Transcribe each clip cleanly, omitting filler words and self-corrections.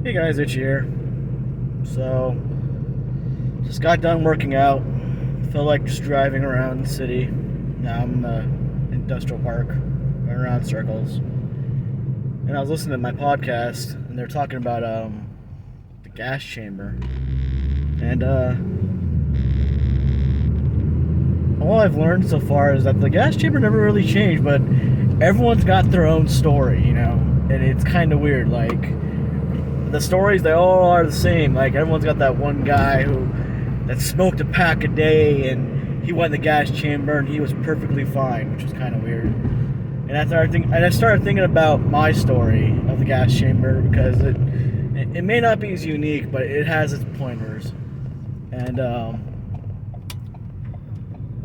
Hey guys, Itchy here. So, just got done working out. Felt like just driving around the city. Now I'm in the industrial park, going around circles. And I was listening to my podcast, and they're talking about the gas chamber. And all I've learned so far is that the gas chamber never really changed, but everyone's got their own story, and it's kind of weird. Like, the stories, they all are the same. Like, everyone's got that one guy that smoked a pack a day, and he went in the gas chamber, and he was perfectly fine, which was kind of weird. And I started thinking about my story of the gas chamber, because it may not be as unique, but it has its pointers. And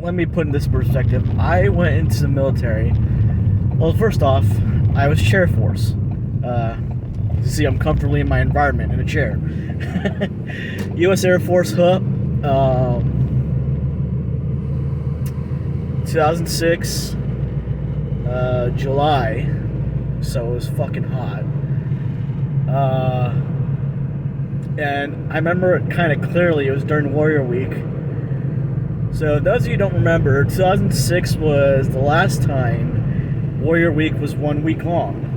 let me put in this perspective. I went into the military. Well, first off, I was Chair Force. You see, I'm comfortably in my environment in a chair. U.S. Air Force HUP, 2006, July, so it was fucking hot. And I remember it kind of clearly. It was during Warrior Week. So those of you who don't remember, 2006 was the last time Warrior Week was 1 week long.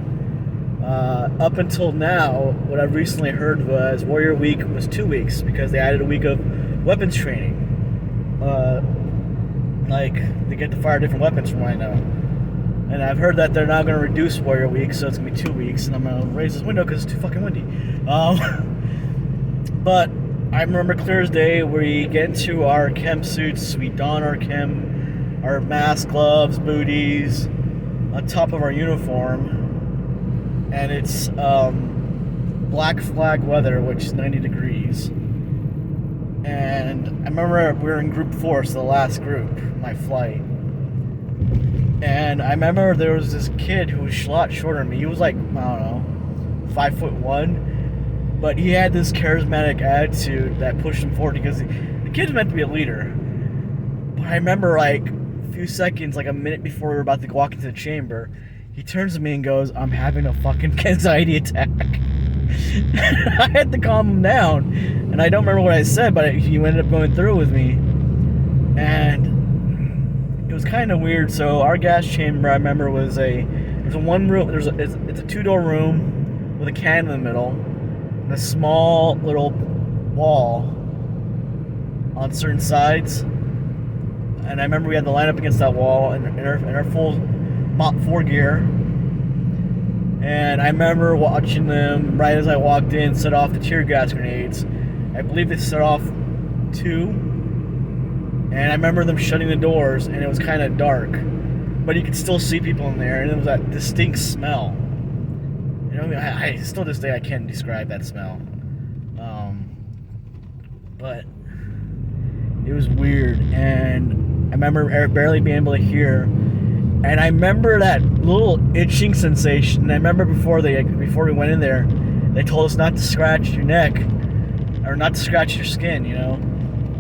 Up until now, what I've recently heard was Warrior Week was 2 weeks because they added a week of weapons training. Like, they get to fire different weapons from what I know. And I've heard that they're now going to reduce Warrior Week, so it's going to be 2 weeks, and I'm going to raise this window because it's too fucking windy. But I remember clear as day, we get into our chem suits, we don our mask, gloves, booties, on top of our uniform. And it's black flag weather, which is 90 degrees. And I remember we were in group 4, so the last group, my flight. And I remember there was this kid who was a lot shorter than me. He was like, I don't know, 5'1", but he had this charismatic attitude that pushed him forward because the kid's meant to be a leader. But I remember like a few seconds, like a minute before we were about to walk into the chamber, he turns to me and goes, "I'm having a fucking anxiety attack." I had to calm him down, and I don't remember what I said, but he ended up going through with me, and it was kind of weird. So our gas chamber, I remember, there's a one room. It's a 2-door room with a can in the middle, and a small little wall on certain sides. And I remember we had to line up against that wall in our full Mach 4 gear. And I remember watching them right as I walked in set off the tear gas grenades. I believe they set off 2. And I remember them shutting the doors, and it was kind of dark, but you could still see people in there, and it was that distinct smell. I still to this day I can't describe that smell. But it was weird, and I remember barely being able to hear. And I remember that little itching sensation. I remember before we went in there, they told us not to scratch your neck or not to scratch your skin,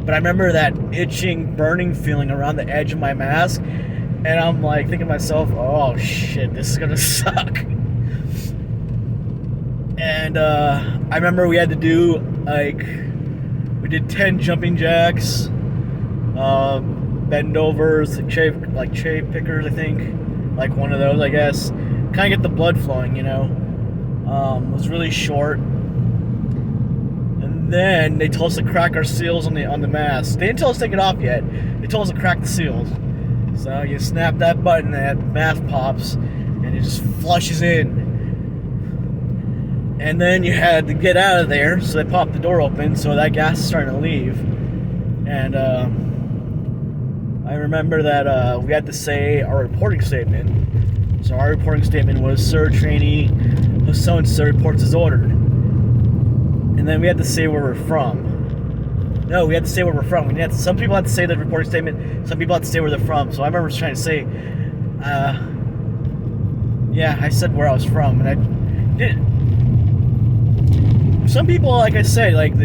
But I remember that itching, burning feeling around the edge of my mask, and I'm like thinking to myself, "Oh shit, this is gonna suck." And I remember we had to do we did 10 jumping jacks, bend overs, cherry pickers, I think, like one of those, I guess. Kind of get the blood flowing, It was really short. And then they told us to crack our seals on the mask. They didn't tell us to take it off yet. They told us to crack the seals. So you snap that button, and that mask pops, and it just flushes in. And then you had to get out of there, so they popped the door open, so that gas is starting to leave. And I remember that we had to say our reporting statement. So our reporting statement was, "Sir, trainee, so-and-so reports as ordered." And then we had to say where we're from. No, we had to say where we're from. Some people had to say the reporting statement. Some people had to say where they're from. So I remember trying to say, yeah, I said where I was from, and I did. Some people, like I said, like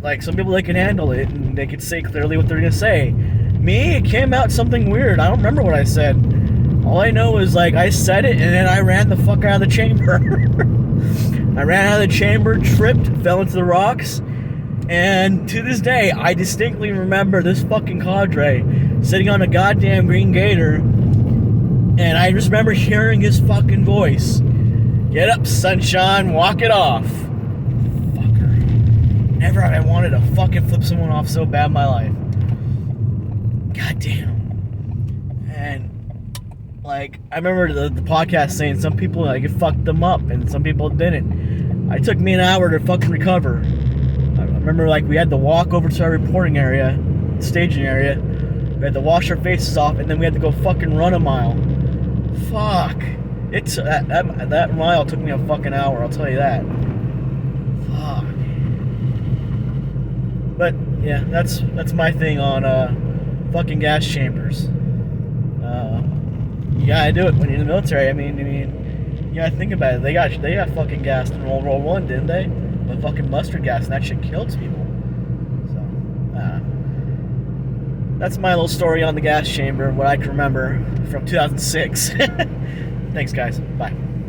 like some people, they can handle it and they could say clearly what they're gonna say. Me, it came out something weird. I don't remember what I said. All I know is, like, I said it and then I ran the fuck out of the chamber. I ran out of the chamber, tripped, fell into the rocks, and to this day, I distinctly remember this fucking cadre sitting on a goddamn green gator, and I just remember hearing his fucking voice. Get up, sunshine, walk it off. Fucker. Never have I wanted to fucking flip someone off so bad in my life. Goddamn. And, like, I remember the podcast saying some people, like, it fucked them up, and some people didn't. It took me an hour to fucking recover. I remember, like, we had to walk over to our reporting area, staging area. We had to wash our faces off, and then we had to go fucking run a mile. Fuck. It's that mile took me a fucking hour, I'll tell you that. Fuck. But yeah, that's my thing on fucking gas chambers. You gotta do it when you're in the military. I mean, you gotta think about it. They got fucking gassed in World War I, didn't they? With fucking mustard gas, and that shit killed people. So, that's my little story on the gas chamber, what I can remember from 2006. Thanks, guys. Bye.